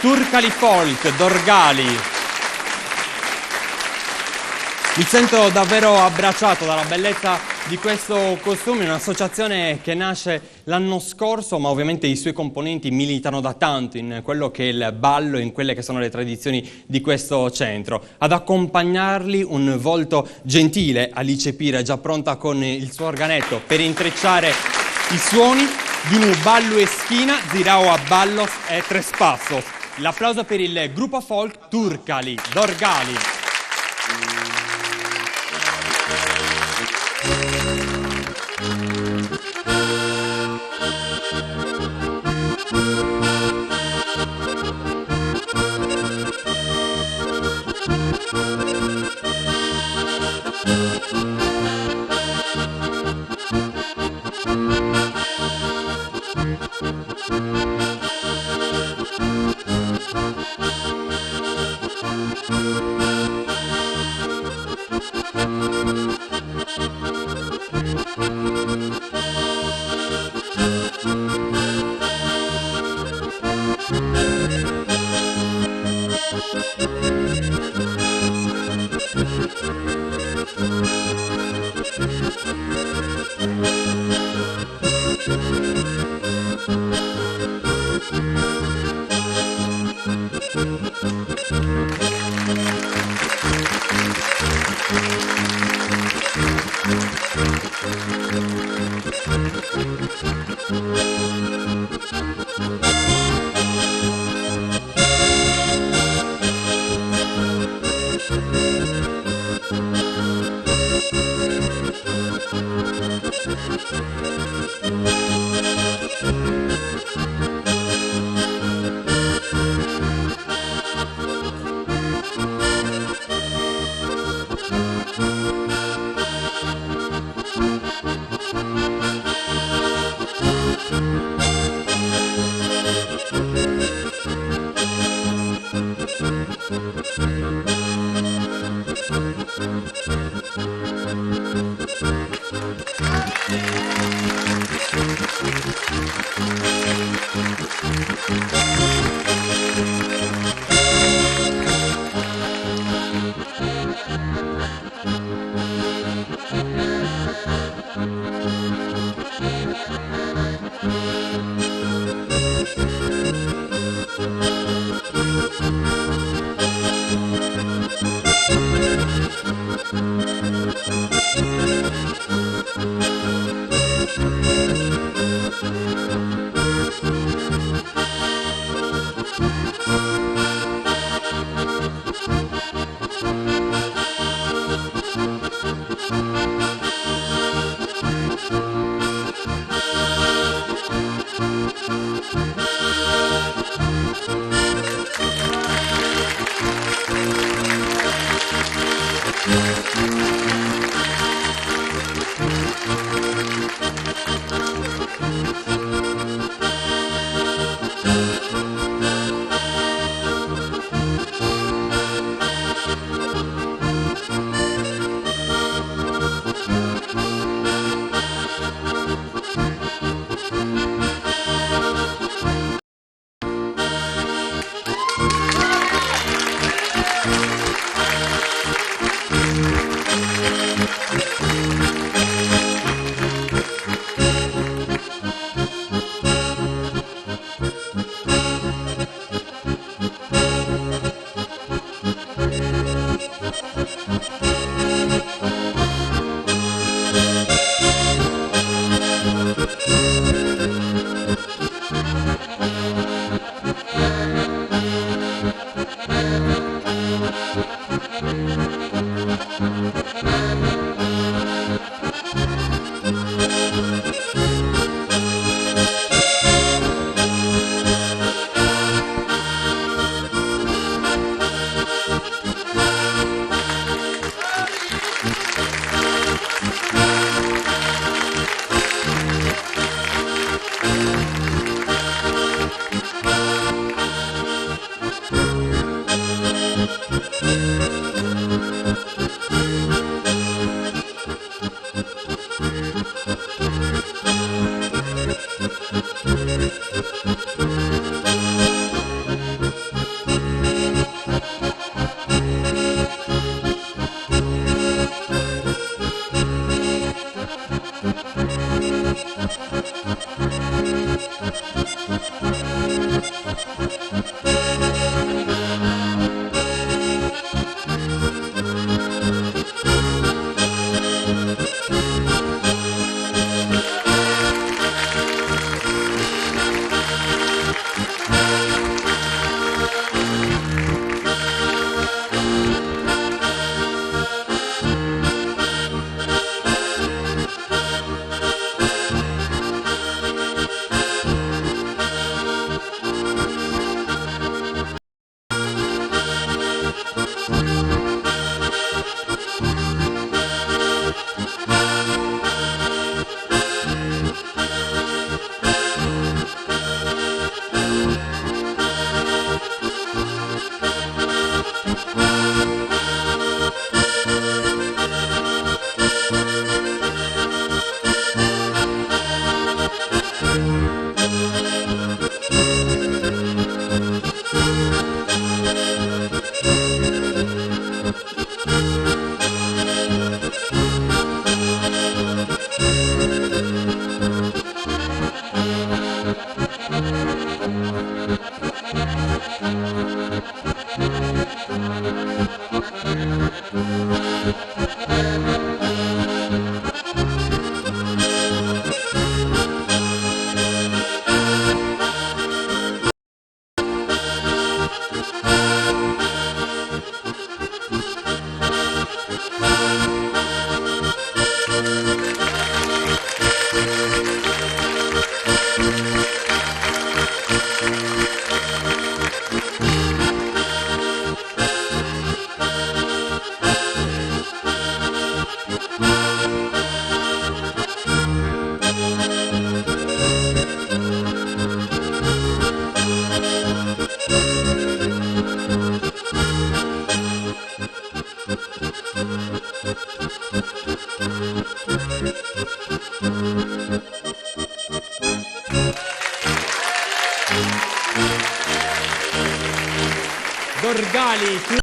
Turcali Folk, Dorgali. Mi sento davvero abbracciato dalla bellezza di questo costume, un'associazione che nasce l'anno scorso, ma ovviamente i suoi componenti militano da tanto in quello che è il ballo, in quelle che sono le tradizioni di questo centro. Ad accompagnarli un volto gentile, Alice Pira, già pronta con il suo organetto per intrecciare i suoni di un ballo e schina, zirao a ballos e tre spasso. L'applauso per il gruppo folk Turcali, Dorgali. Dorgali,